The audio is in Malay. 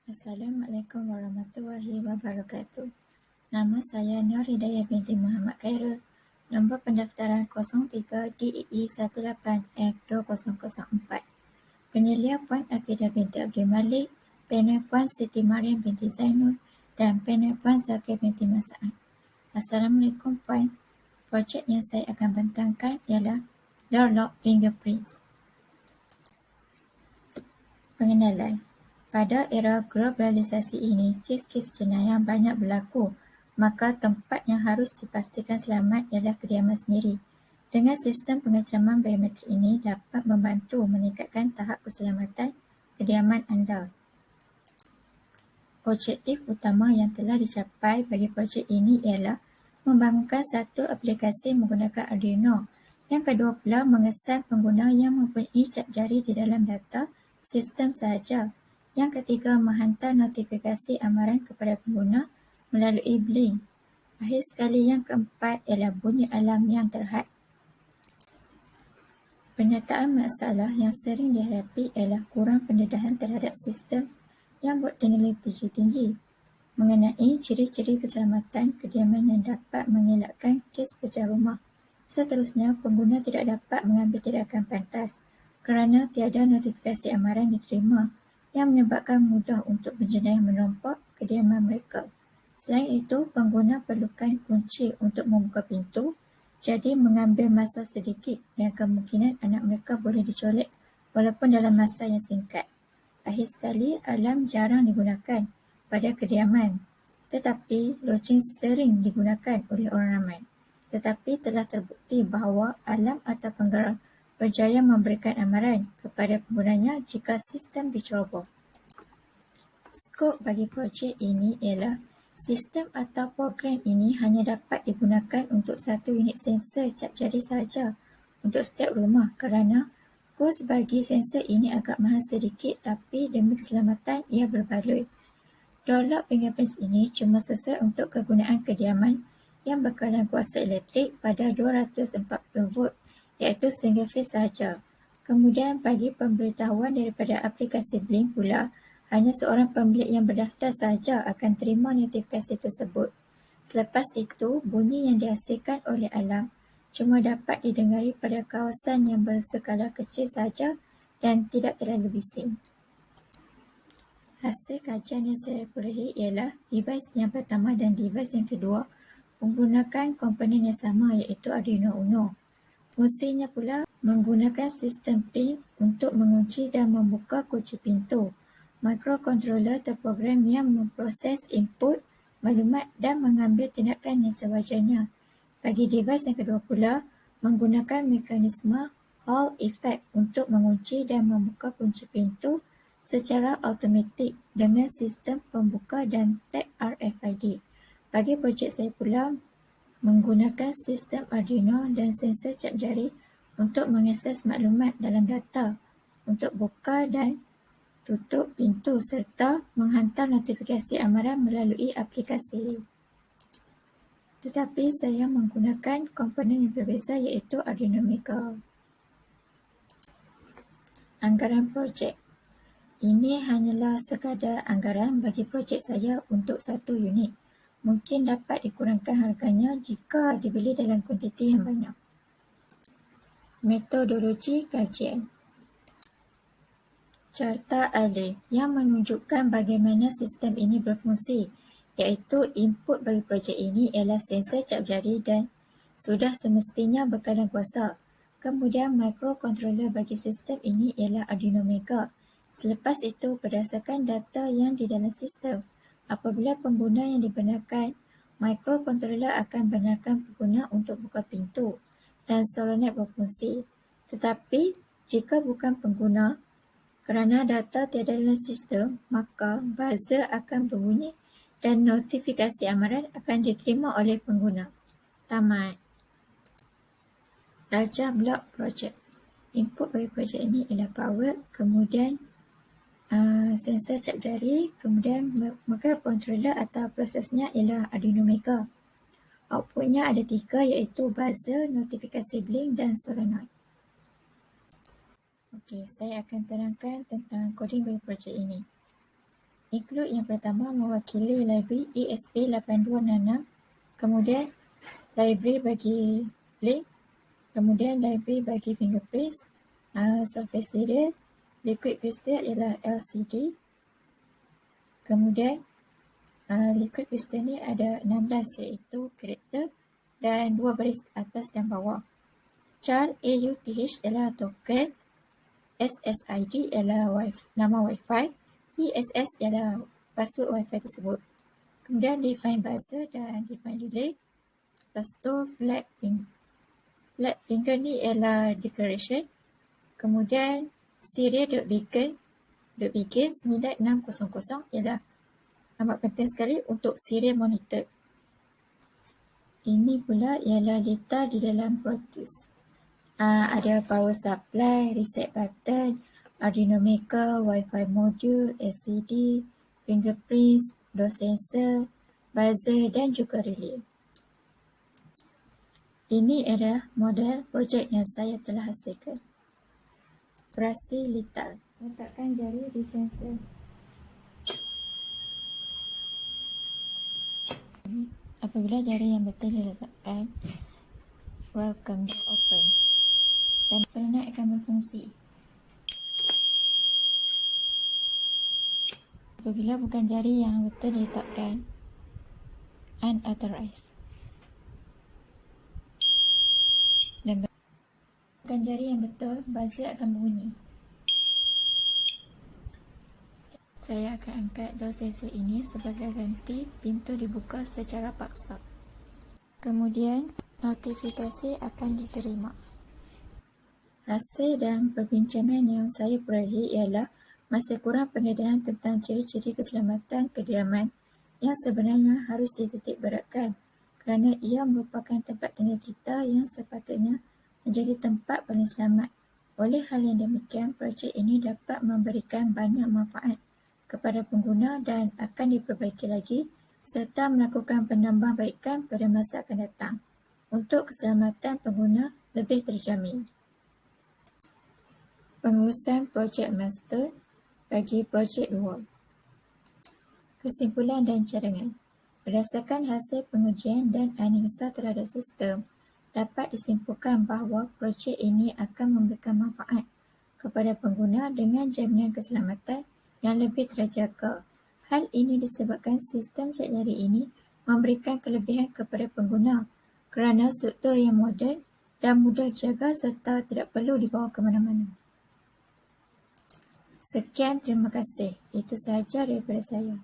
Assalamualaikum warahmatullahi wabarakatuh. Nama saya Nur Hidayah binti Muhammad Khairul. Nombor pendaftaran 03-DEE18F2004. Penyelia Puan Afidah binti Abdul Malik, panel Puan Siti Mariam binti Zainul dan panel Puan Zakir binti Mas'ad. Assalamualaikum Puan. Projek yang saya akan bentangkan ialah Door Lock Fingerprints. Pengenalan. Pada era globalisasi ini, kes-kes jenayah banyak berlaku, maka tempat yang harus dipastikan selamat ialah kediaman sendiri. Dengan sistem pengecaman biometrik ini dapat membantu meningkatkan tahap keselamatan kediaman anda. Objektif utama yang telah dicapai bagi projek ini ialah membangunkan satu aplikasi menggunakan Arduino. Yang kedua pula mengesan pengguna yang mempunyai cap jari di dalam data sistem sahaja. Yang ketiga menghantar notifikasi amaran kepada pengguna melalui Blink. Akhir sekali yang keempat ialah bunyi alarm yang terhad. Penyataan masalah yang sering dihadapi ialah kurang pendedahan terhadap sistem yang berteknologi tinggi mengenai ciri-ciri keselamatan kediaman yang dapat mengelakkan kes pecah rumah. Seterusnya, pengguna tidak dapat mengambil tindakan pantas kerana tiada notifikasi amaran diterima yang menyebabkan mudah untuk penjenayah merompak kediaman mereka. Selain itu, pengguna perlukan kunci untuk membuka pintu, jadi mengambil masa sedikit dan kemungkinan anak mereka boleh dicolek walaupun dalam masa yang singkat. Akhir sekali, alarm jarang digunakan pada kediaman, tetapi loceng sering digunakan oleh orang ramai. Tetapi telah terbukti bahawa alarm atau penggerak berjaya memberikan amaran kepada penggunanya jika sistem diceroboh. Skop bagi projek ini ialah sistem atau program ini hanya dapat digunakan untuk satu unit sensor cap jari sahaja untuk setiap rumah kerana kos bagi sensor ini agak mahal sedikit, tapi demi keselamatan ia berbaloi. Door Lock Fingerprints ini cuma sesuai untuk kegunaan kediaman yang bekalan kuasa elektrik pada 240 volt iaitu single phase sahaja. Kemudian bagi pemberitahuan daripada aplikasi Blink pula, hanya seorang pemilik yang berdaftar sahaja akan terima notifikasi tersebut. Selepas itu, bunyi yang dihasilkan oleh alarm cuma dapat didengari pada kawasan yang berskala kecil sahaja dan tidak terlalu bising. Hasil kajian yang saya perolehi ialah device yang pertama dan device yang kedua menggunakan komponen yang sama iaitu Arduino Uno. Fungsinya pula menggunakan sistem PIN untuk mengunci dan membuka kunci pintu. Microcontroller terprogram yang memproses input maklumat dan mengambil tindakan yang sewajarnya. Bagi device yang kedua pula, menggunakan mekanisme Hall effect untuk mengunci dan membuka kunci pintu secara automatik dengan sistem pembuka dan tag RFID. Bagi projek saya pula, menggunakan sistem Arduino dan sensor cap jari untuk mengakses maklumat dalam data, untuk buka dan tutup pintu serta menghantar notifikasi amaran melalui aplikasi. Tetapi saya menggunakan komponen yang berbeza iaitu Arduino Mega. Anggaran projek. Ini hanyalah sekadar anggaran bagi projek saya untuk satu unit. Mungkin dapat dikurangkan harganya jika dibeli dalam kuantiti yang banyak. Metodologi kajian. Carta alih yang menunjukkan bagaimana sistem ini berfungsi, iaitu input bagi projek ini ialah sensor cap jari dan sudah semestinya bekalan kuasa. Kemudian microcontroller bagi sistem ini ialah Arduino Mega. Selepas itu, berdasarkan data yang di dalam sistem, apabila pengguna yang dibenarkan, microcontroller akan benarkan pengguna untuk buka pintu dan solenoid berfungsi. Tetapi, jika bukan pengguna, kerana data tiada dalam sistem, maka buzzer akan berbunyi dan notifikasi amaran akan diterima oleh pengguna. Tamat. Raja Blok Projek. Input bagi projek ini ialah power, kemudian sensor cap jari, kemudian microcontroller atau prosesnya ialah Arduino Mega. Outputnya ada 3 iaitu buzzer, notifikasi Blink dan solenoid. Okey, saya akan terangkan tentang coding bagi projek ini. Include yang pertama mewakili library ESP8266, kemudian library bagi link, kemudian library bagi fingerprints, software serial, liquid crystal ialah LCD, kemudian liquid crystal ni ada 16 iaitu karakter dan 2 baris atas dan bawah. Char AUTH ialah token, SSID ialah nama Wi-Fi, PSS ialah password Wi-Fi tersebut. Kemudian define buzzer dan define relay. Lepas tu flag finger ni ialah declaration. Kemudian serial.begin 9600 ialah amat penting sekali untuk serial monitor. Ini pula ialah data di dalam Proteus. Ada power supply, reset button, Arduino Maker, Wi-Fi module, LCD, fingerprints, door sensor, buzzer dan juga relay. Ini adalah model projek yang saya telah hasilkan. Operasi litar. Letakkan jari di sensor. Apabila jari yang betul diletakkan, welcome door open dan solenoid akan berfungsi. Apabila bukan jari yang betul diletakkan, unauthorized. Dan bukan jari yang betul, buzzer akan bunyi. Saya akan angkat door sensor ini sebagai ganti pintu dibuka secara paksa. Kemudian, notifikasi akan diterima. Hasil dan perbincangan yang saya perolehi ialah masih kurang pendedahan tentang ciri-ciri keselamatan kediaman yang sebenarnya harus dititik beratkan kerana ia merupakan tempat tinggal kita yang sepatutnya menjadi tempat paling selamat. Oleh hal yang demikian, projek ini dapat memberikan banyak manfaat kepada pengguna dan akan diperbaiki lagi serta melakukan penambahbaikan pada masa akan datang untuk keselamatan pengguna lebih terjamin. Pengurusan projek master bagi projek 2. Kesimpulan dan cadangan. Berdasarkan hasil pengujian dan analisa terhadap sistem, dapat disimpulkan bahawa projek ini akan memberikan manfaat kepada pengguna dengan jaminan keselamatan yang lebih terjaga. Hal ini disebabkan sistem cek jari ini memberikan kelebihan kepada pengguna kerana struktur yang moden dan mudah dijaga serta tidak perlu dibawa ke mana-mana. Sekian, terima kasih. Itu sahaja daripada saya.